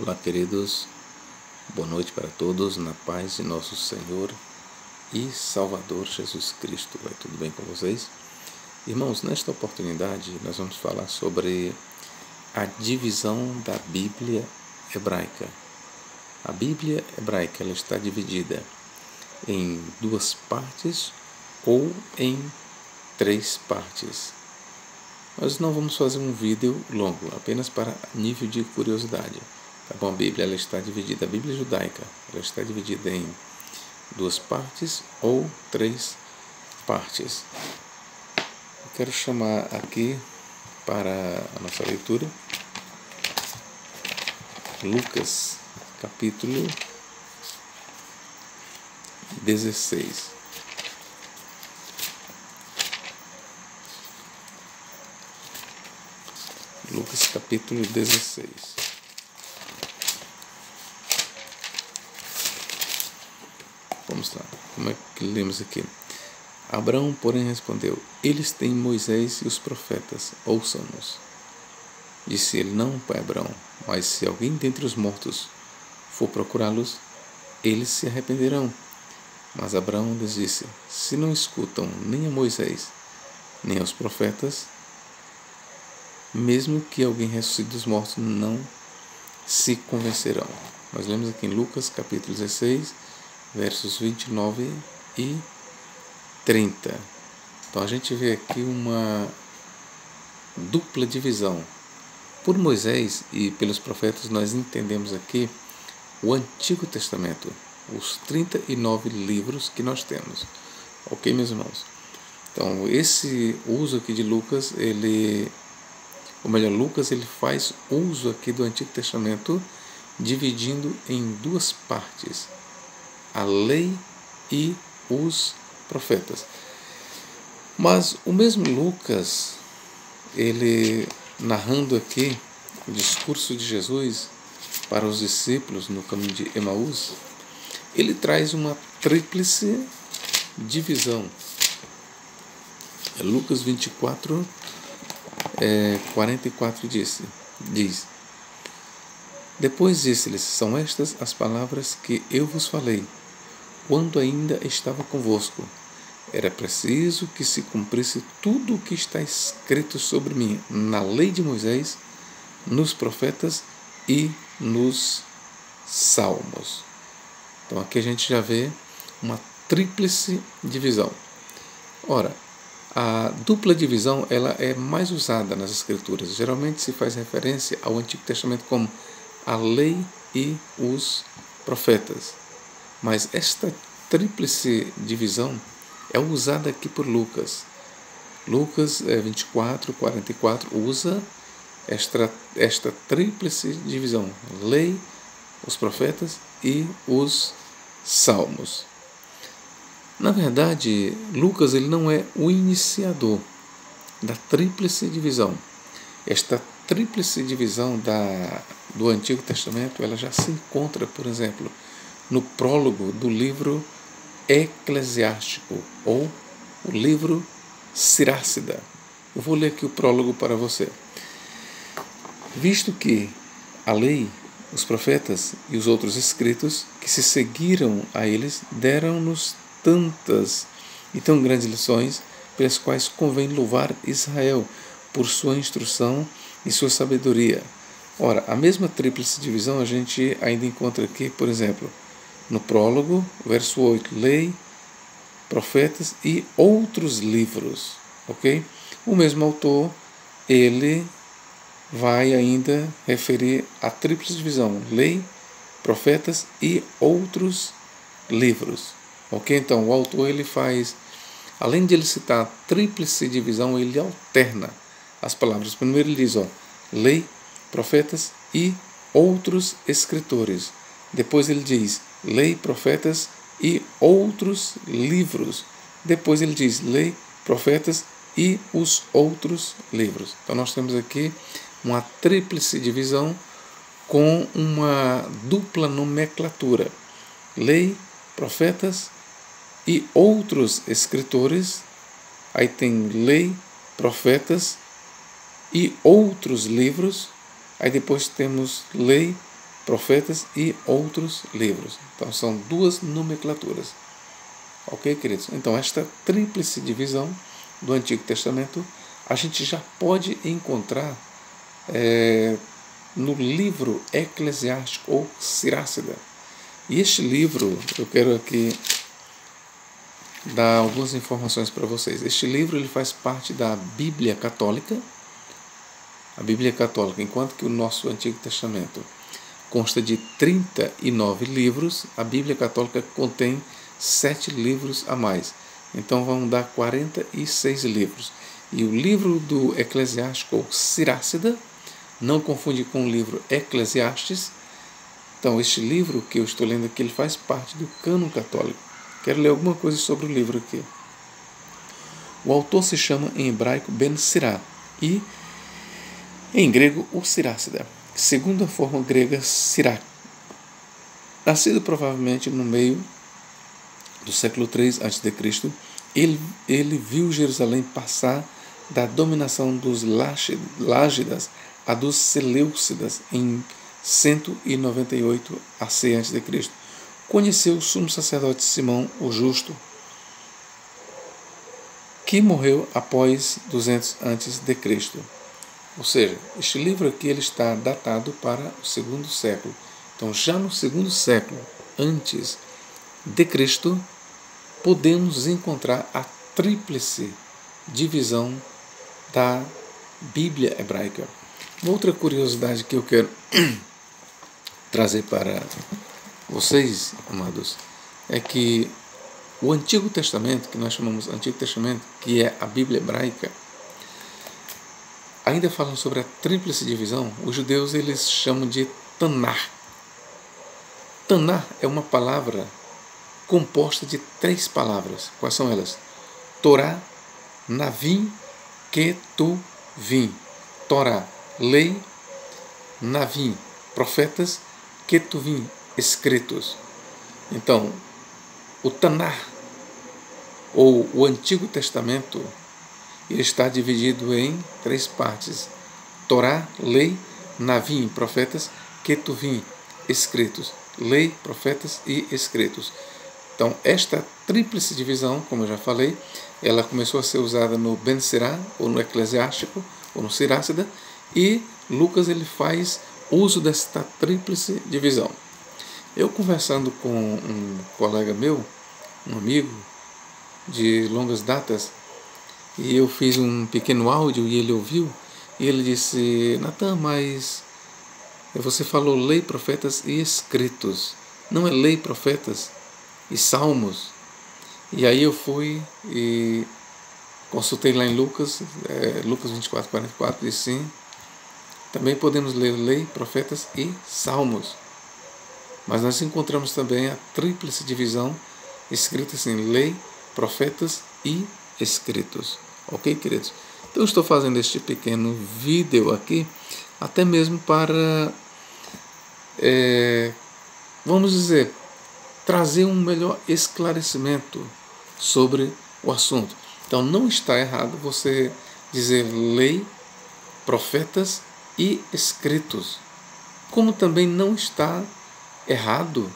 Olá, queridos, boa noite para todos, na paz de nosso Senhor e Salvador Jesus Cristo. Vai tudo bem com vocês? Irmãos, nesta oportunidade nós vamos falar sobre a divisão da Bíblia hebraica. A Bíblia hebraica ela está dividida em duas partes ou em três partes. Nós não vamos fazer um vídeo longo, apenas para nível de curiosidade. Tá bom? A Bíblia ela está dividida, a Bíblia judaica, ela está dividida em duas partes ou três partes. Eu quero chamar aqui para a nossa leitura Lucas, capítulo 16. Lucas, capítulo 16. Vamos lá, como é que lemos aqui? Abraão, porém, respondeu: Eles têm Moisés e os profetas, ouçam-nos. Disse ele: Não, pai Abraão, mas se alguém dentre os mortos for procurá-los, eles se arrependerão. Mas Abraão lhes disse: Se não escutam nem a Moisés, nem aos profetas, mesmo que alguém ressuscite dos mortos, não se convencerão. Nós lemos aqui em Lucas, capítulo 16, versos 29 e 30. Então a gente vê aqui uma dupla divisão. Por Moisés e pelos profetas nós entendemos aqui o Antigo Testamento, os 39 livros que nós temos. Ok, meus irmãos? Então esse uso aqui de Lucas, Lucas ele faz uso aqui do Antigo Testamento dividindo em duas partes: a lei e os profetas. Mas o mesmo Lucas, ele narrando aqui o discurso de Jesus para os discípulos no caminho de Emaús, ele traz uma tríplice divisão. Lucas 24, 44 diz: Depois disse-lhes: São estas as palavras que eu vos falei, quando ainda estava convosco. Era preciso que se cumprisse tudo o que está escrito sobre mim na lei de Moisés, nos profetas e nos salmos. Então aqui a gente já vê uma tríplice divisão. Ora, a dupla divisão ela é mais usada nas Escrituras. Geralmente se faz referência ao Antigo Testamento como a lei e os profetas. Mas esta tríplice divisão é usada aqui por Lucas. Lucas 24, 44 usa esta tríplice divisão: lei, os profetas e os salmos. Na verdade, Lucas ele não é o iniciador da tríplice divisão. Esta tríplice divisão do Antigo Testamento ela já se encontra, por exemplo, no prólogo do livro Eclesiástico ou o livro Sirácida. Eu vou ler aqui o prólogo para você. Visto que a lei, os profetas e os outros escritos que se seguiram a eles deram-nos tantas e tão grandes lições, pelas quais convém louvar Israel por sua instrução e sua sabedoria. Ora, a mesma tríplice divisão a gente ainda encontra aqui, por exemplo, no prólogo, verso 8, lei, profetas e outros livros. Ok? O mesmo autor, ele vai ainda referir a tríplice divisão: lei, profetas e outros livros. Ok? Então o autor ele faz, além de ele citar a tríplice divisão, ele alterna as palavras. Primeiro ele diz, lei, profetas e outros escritores. Depois ele diz lei, profetas e outros livros. Depois ele diz lei, profetas e os outros livros. Então nós temos aqui uma tríplice divisão com uma dupla nomenclatura: lei, profetas e outros escritores. Aí tem lei, profetas e outros livros. Aí depois temos lei, profetas e outros livros. Então são duas nomenclaturas. Ok, queridos? Então esta tríplice divisão do Antigo Testamento a gente já pode encontrar no livro Eclesiástico ou Siracida. E este livro, eu quero aqui dar algumas informações para vocês. Este livro ele faz parte da Bíblia Católica. A Bíblia Católica, enquanto que o nosso Antigo Testamento consta de 39 livros, a Bíblia Católica contém 7 livros a mais. Então vão dar 46 livros. E o livro do Eclesiástico, ou Siracida, não confunde com o livro Eclesiastes. Então este livro que eu estou lendo aqui, ele faz parte do cânon católico. Quero ler alguma coisa sobre o livro aqui. O autor se chama em hebraico Ben Sirá e em grego o Siracida, segundo a forma grega Sirach. Nascido provavelmente no meio do século III a.C., ele viu Jerusalém passar da dominação dos Lágidas a dos Seleucidas em 198 a.C. Conheceu o sumo sacerdote Simão o Justo, que morreu após 200 a.C. Ou seja, este livro aqui ele está datado para o segundo século. Então, já no segundo século antes de Cristo, podemos encontrar a tríplice divisão da Bíblia hebraica. Uma outra curiosidade que eu quero trazer para vocês, amados, é que o Antigo Testamento, que nós chamamos Antigo Testamento, que é a Bíblia hebraica, ainda falam sobre a tríplice divisão. Os judeus eles chamam de Tanar. Tanar é uma palavra composta de 3 palavras. Quais são elas? Torá, Navim, Ketuvim. Torá, lei, Navim, profetas, Ketuvim, escritos. Então, o Tanar, ou o Antigo Testamento, ele está dividido em 3 partes: Torá, lei, Navim, profetas, Ketuvim, escritos. Lei, profetas e escritos. Então, esta tríplice divisão, como eu já falei, ela começou a ser usada no Ben Sirá, ou no Eclesiástico, ou no Siracida, e Lucas ele faz uso desta tríplice divisão. Eu conversando com um colega meu, um amigo de longas datas, e eu fiz um pequeno áudio e ele ouviu, e ele disse: Natan, mas você falou lei, profetas e escritos, não é lei, profetas e salmos? E aí eu fui e consultei lá em Lucas 24, 44, diz sim, também podemos ler lei, profetas e salmos. Mas nós encontramos também a tríplice divisão escrita assim: lei, profetas e escritos. Ok, queridos? Então eu estou fazendo este pequeno vídeo aqui até mesmo para, vamos dizer, trazer um melhor esclarecimento sobre o assunto. Então não está errado você dizer lei, profetas e escritos, como também não está errado,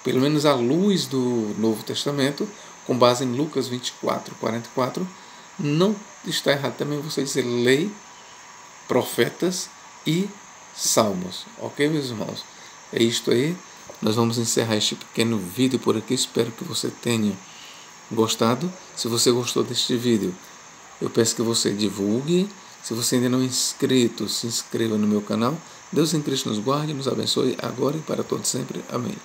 pelo menos à luz do Novo Testamento, com base em Lucas 24, 44, não está errado também você dizer lei, profetas e salmos. Ok, meus irmãos? É isto aí. Nós vamos encerrar este pequeno vídeo por aqui. Espero que você tenha gostado. Se você gostou deste vídeo, eu peço que você divulgue. Se você ainda não é inscrito, se inscreva no meu canal. Deus em Cristo nos guarde, nos abençoe agora e para todos sempre. Amém.